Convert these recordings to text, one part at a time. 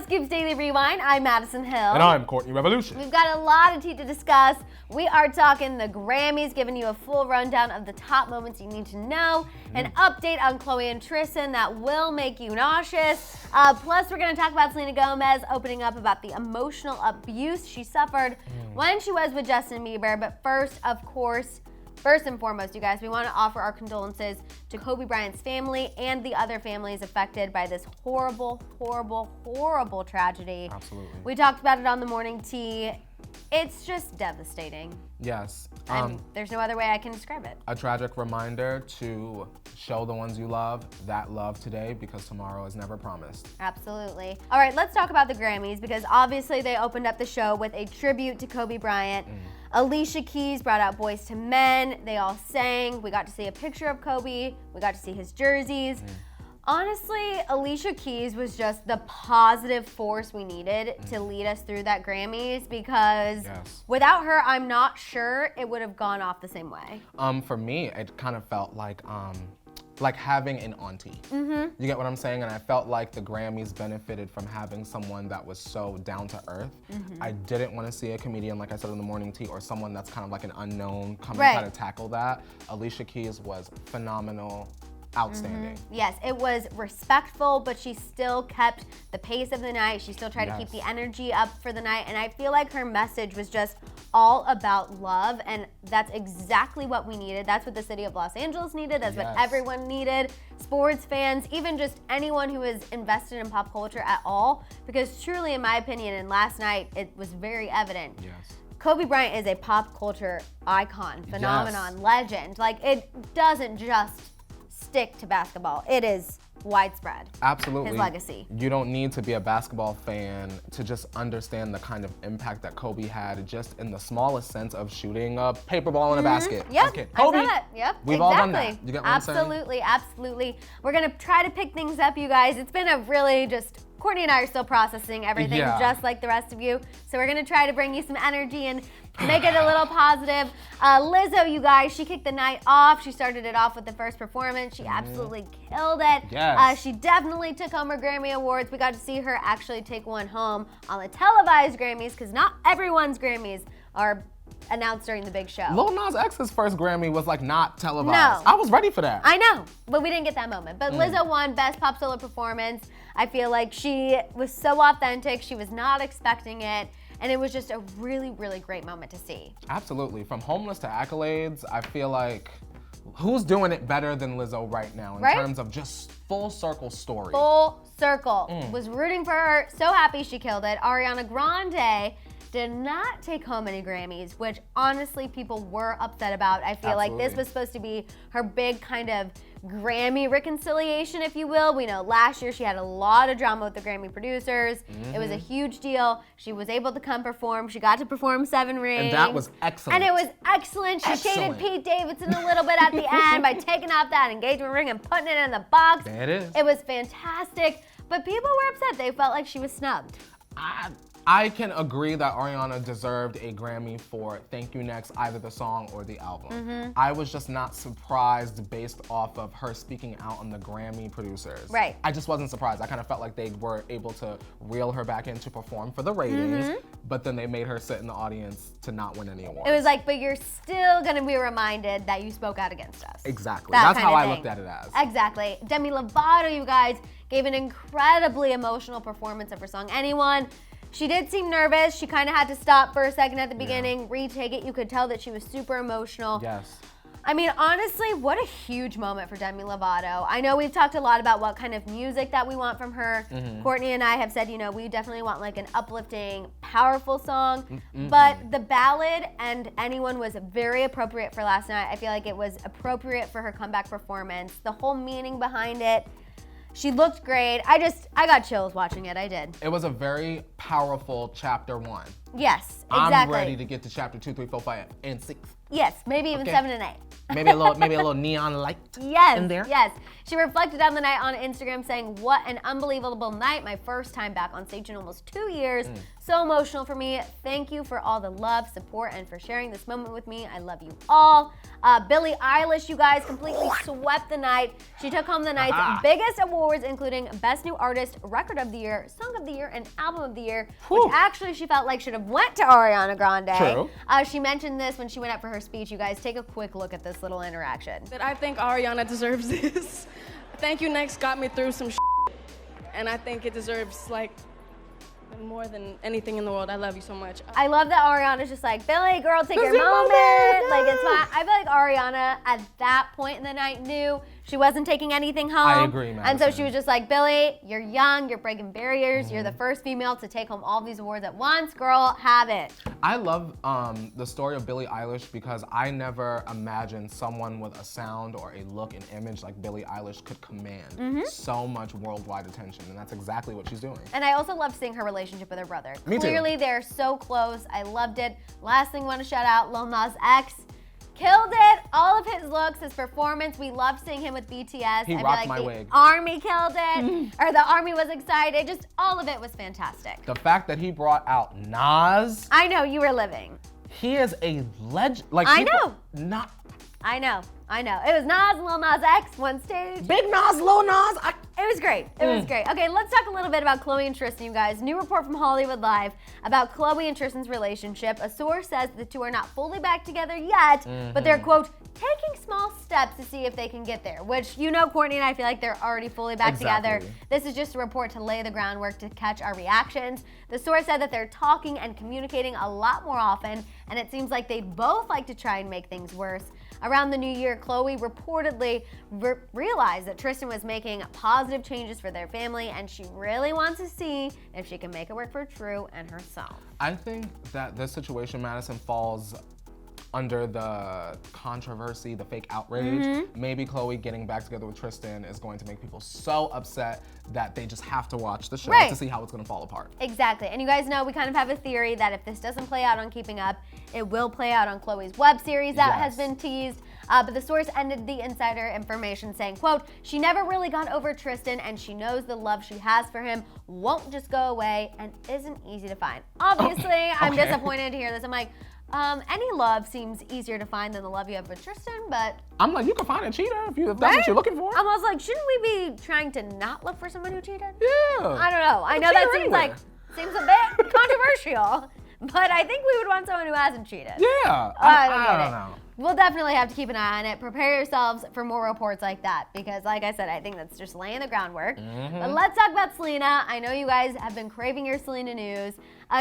Hollyscoop's Daily Rewind. I'm Madison Hill. And I'm Courtney Revolution. We've got a lot of tea to discuss. We are talking the Grammys, giving you a full rundown of the top moments you need to know, an update on Khloe and Tristan that will make you nauseous. Plus, we're going to talk about Selena Gomez opening up about the emotional abuse she suffered when she was with Justin Bieber. But first, of course, first and foremost, you guys, we want to offer our condolences to Kobe Bryant's family and the other families affected by this horrible, horrible, horrible tragedy. Absolutely. We talked about it on the morning tea. It's just devastating. Yes. There's no other way I can describe it. A tragic reminder to show the ones you love that love today, because tomorrow is never promised. Absolutely. All right, let's talk about the Grammys, because obviously they opened up the show with a tribute to Kobe Bryant. Alicia Keys brought out Boys to Men. They all sang. We got to see a picture of Kobe. We got to see his jerseys. Honestly, Alicia Keys was just the positive force we needed to lead us through that Grammys, because without her, I'm not sure it would have gone off the same way. For me, it kind of felt like having an auntie. You get what I'm saying? And I felt like the Grammys benefited from having someone that was so down to earth. I didn't want to see a comedian, like I said in the morning tea, or someone that's kind of like an unknown come and try to tackle that. Alicia Keys was phenomenal. Outstanding. Yes, it was respectful, but she still kept the pace of the night. She still tried to keep the energy up for the night, and I feel like her message was just all about love, and that's exactly what we needed. That's what the city of Los Angeles needed. That's what everyone needed. Sports fans, even just anyone who is invested in pop culture at all, because truly, in my opinion, and last night, it was very evident. Kobe Bryant is a pop culture icon, phenomenon, legend. Like, it doesn't just stick to basketball. It is widespread. Absolutely. His legacy. You don't need to be a basketball fan to just understand the kind of impact that Kobe had, just in the smallest sense of shooting a paper ball in a basket. Yep, Okay. Kobe, I saw that. Yep, We've all done that. You get what I'm saying? Absolutely, absolutely. We're gonna try to pick things up, you guys. It's been a really just, Courtney and I are still processing everything just like the rest of you. So we're gonna try to bring you some energy and make it a little positive. Lizzo, you guys, she kicked the night off. She started it off with the first performance. She absolutely killed it. She definitely took home her Grammy Awards. We got to see her actually take one home on the televised Grammys, because not everyone's Grammys are announced during the big show. Lil Nas X's first Grammy was like not televised. No. I was ready for that. I know, but we didn't get that moment. But Lizzo won Best Pop Solo Performance. I feel like she was so authentic. She was not expecting it. And it was just a really, really great moment to see. Absolutely. From homeless to accolades, I feel like who's doing it better than Lizzo right now in terms of just full circle story? Full circle. Was rooting for her. So happy she killed it. Ariana Grande did not take home any Grammys, which honestly people were upset about. I feel like this was supposed to be her big kind of Grammy reconciliation, if you will. We know last year she had a lot of drama with the Grammy producers. It was a huge deal. She was able to come perform. She got to perform 7 Rings. And that was excellent. And it was excellent. She shaded Pete Davidson a little bit at the end by taking off that engagement ring and putting it in the box. There it is. It was fantastic. But people were upset. They felt like she was snubbed. I can agree that Ariana deserved a Grammy for Thank You Next, either the song or the album. I was just not surprised based off of her speaking out on the Grammy producers. I just wasn't surprised. I kind of felt like they were able to reel her back in to perform for the ratings, but then they made her sit in the audience to not win any awards. It was like, but you're still gonna be reminded that you spoke out against us. Exactly. That's how I looked at it as. Exactly. Demi Lovato, you guys, gave an incredibly emotional performance of her song, Anyone. She did seem nervous. She kind of had to stop for a second at the beginning, retake it. You could tell that she was super emotional. I mean, honestly, what a huge moment for Demi Lovato. I know we've talked a lot about what kind of music that we want from her. Courtney and I have said, you know, we definitely want like an uplifting, powerful song. But the ballad and Anyone was very appropriate for last night. I feel like it was appropriate for her comeback performance. The whole meaning behind it. She looked great. I got chills watching it. I did. It was a very powerful chapter 1. Yes, I'm exactly. ready to get to chapter 2, 3, 4, 5, and 6. Yes, maybe even 7 and 8. Maybe a little neon light in there. Yes. She reflected on the night on Instagram saying, "What an unbelievable night. My first time back on stage in almost 2 years. So emotional for me. Thank you for all the love, support, and for sharing this moment with me. I love you all." Billie Eilish, you guys, completely swept the night. She took home the night's biggest awards, including Best New Artist, Record of the Year, Song of the Year, and Album of the Year, which actually she felt like should have went to Ariana Grande. True. She mentioned this when she went up for her speech. You guys, take a quick look at this little interaction. That I think Ariana deserves this. Thank You Next got me through some and I think it deserves like more than anything in the world. I love you so much. I love that Ariana's just like, Billie, girl, take your moment. Like, it's fine. I feel like Ariana at that point in the night knew she wasn't taking anything home. I agree, Madison. And so she was just like, Billie, you're young, you're breaking barriers, you're the first female to take home all these awards at once. Girl, have it. I love the story of Billie Eilish because I never imagined someone with a sound or a look and image like Billie Eilish could command so much worldwide attention, and that's exactly what she's doing. And I also love seeing her relationship with her brother. Me too. Clearly, they're so close. I loved it. Last thing I want to shout out, Lil Nas X. Killed it. All of his looks, his performance. We loved seeing him with BTS. He I feel rocked like my the wig. Army killed it, or the Army was excited. Just all of it was fantastic. The fact that he brought out Nas, I know, you were living. he is a legend. Like, I people- know. Not I know. It was Nas and Lil Nas X, one stage. Big Nas, Lil Nas. It was great. It was great. Okay, let's talk a little bit about Khloe and Tristan, you guys. New report from Hollywood Live about Khloe and Tristan's relationship. A source says the two are not fully back together yet, but they're, quote, taking small steps to see if they can get there, which, you know, Courtney and I feel like they're already fully back together. This is just a report to lay the groundwork to catch our reactions. The source said that they're talking and communicating a lot more often, and it seems like they'd both like to try and make things worse. Around the new year, Khloe reportedly realized that Tristan was making positive changes for their family, and she really wants to see if she can make it work for True and herself. I think that this situation, Madison, falls under the controversy, the fake outrage. Maybe Khloe getting back together with Tristan is going to make people so upset that they just have to watch the show to see how it's going to fall apart. Exactly. And you guys know we kind of have a theory that if this doesn't play out on Keeping Up, it will play out on Khloe's web series that has been teased. But the source ended the insider information saying, quote, she never really got over Tristan and she knows the love she has for him won't just go away and isn't easy to find. Obviously, I'm disappointed to hear this. I'm like, any love seems easier to find than the love you have with Tristan, but... I'm like, you can find a cheater if that's what you're looking for. I was like, shouldn't we be trying to not look for someone who cheated? Yeah. I don't know. I know that seems a bit controversial, but I think we would want someone who hasn't cheated. Yeah. I don't know. We'll definitely have to keep an eye on it. Prepare yourselves for more reports like that because, like I said, I think that's just laying the groundwork. But let's talk about Selena. I know you guys have been craving your Selena news.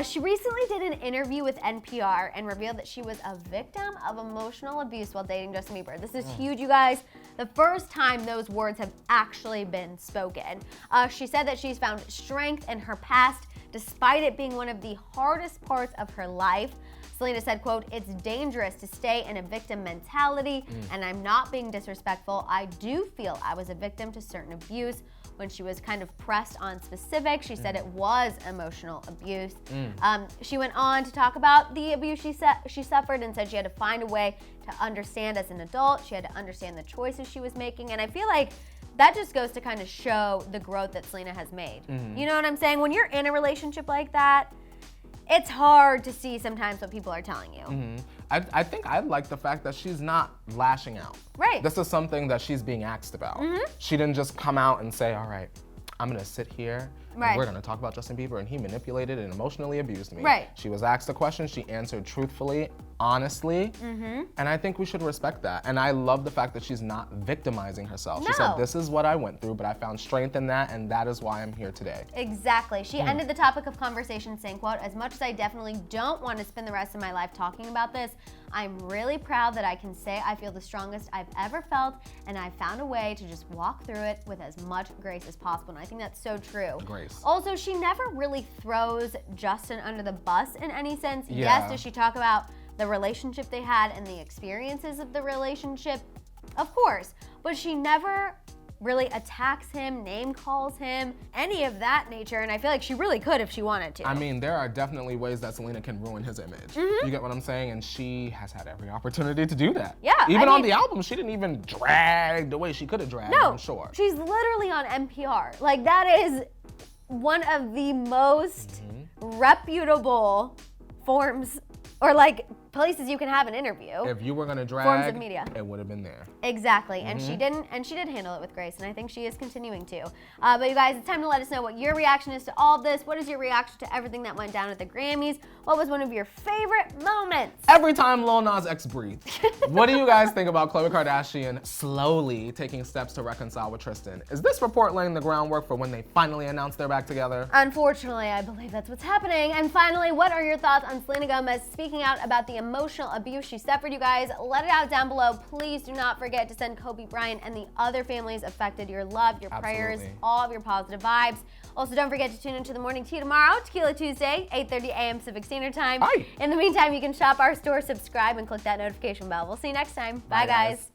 She recently did an interview with NPR and revealed that she was a victim of emotional abuse while dating Justin Bieber. This is huge, you guys. The first time those words have actually been spoken. She said that she's found strength in her past despite it being one of the hardest parts of her life. Selena said, quote, it's dangerous to stay in a victim mentality, and I'm not being disrespectful. I do feel I was a victim to certain abuse. When she was kind of pressed on specifics, she said it was emotional abuse. She went on to talk about the abuse she suffered and said she had to find a way to understand as an adult. She had to understand the choices she was making, and I feel like that just goes to kind of show the growth that Selena has made. You know what I'm saying? When you're in a relationship like that, it's hard to see sometimes what people are telling you. I think I like the fact that she's not lashing out. Right. This is something that she's being asked about. She didn't just come out and say, all right, I'm gonna sit here and we're gonna talk about Justin Bieber and he manipulated and emotionally abused me. She was asked a question, she answered truthfully, honestly, and I think we should respect that. And I love the fact that she's not victimizing herself. She said, this is what I went through, but I found strength in that, and that is why I'm here today. Exactly. She ended the topic of conversation saying, quote, as much as I definitely don't want to spend the rest of my life talking about this, I'm really proud that I can say I feel the strongest I've ever felt, and I found a way to just walk through it with as much grace as possible. And I think that's so true. Grace. Also, she never really throws Justin under the bus in any sense. Yes, does she talk about the relationship they had and the experiences of the relationship? Of course. But she never really attacks him, name calls him, any of that nature. And I feel like she really could if she wanted to. I mean, there are definitely ways that Selena can ruin his image. You get what I'm saying? And she has had every opportunity to do that. Yeah, Even on the album, she didn't even drag the way she could have dragged, I'm sure. She's literally on NPR. Like, that is one of the most reputable forms or like places you can have an interview. If you were gonna drag, forms of media, it would have been there. Exactly, and she didn't, and she did handle it with grace, and I think she is continuing to. But you guys, it's time to let us know what your reaction is to all of this. What is your reaction to everything that went down at the Grammys? What was one of your favorite moments? Every time Lil Nas X breathed. What do you guys think about Khloe Kardashian slowly taking steps to reconcile with Tristan? Is this report laying the groundwork for when they finally announce they're back together? Unfortunately, I believe that's what's happening. And finally, what are your thoughts on Selena Gomez speaking out about the emotional abuse she suffered? You guys, let it out down below. Please do not forget to send Kobe Bryant and the other families affected your love, your prayers, all of your positive vibes. Also, don't forget to tune into the Morning Tea tomorrow, Tequila Tuesday, 8:30 a.m. Pacific Standard Time. Bye. In the meantime, you can shop our store, subscribe, and click that notification bell. We'll see you next time. Bye guys.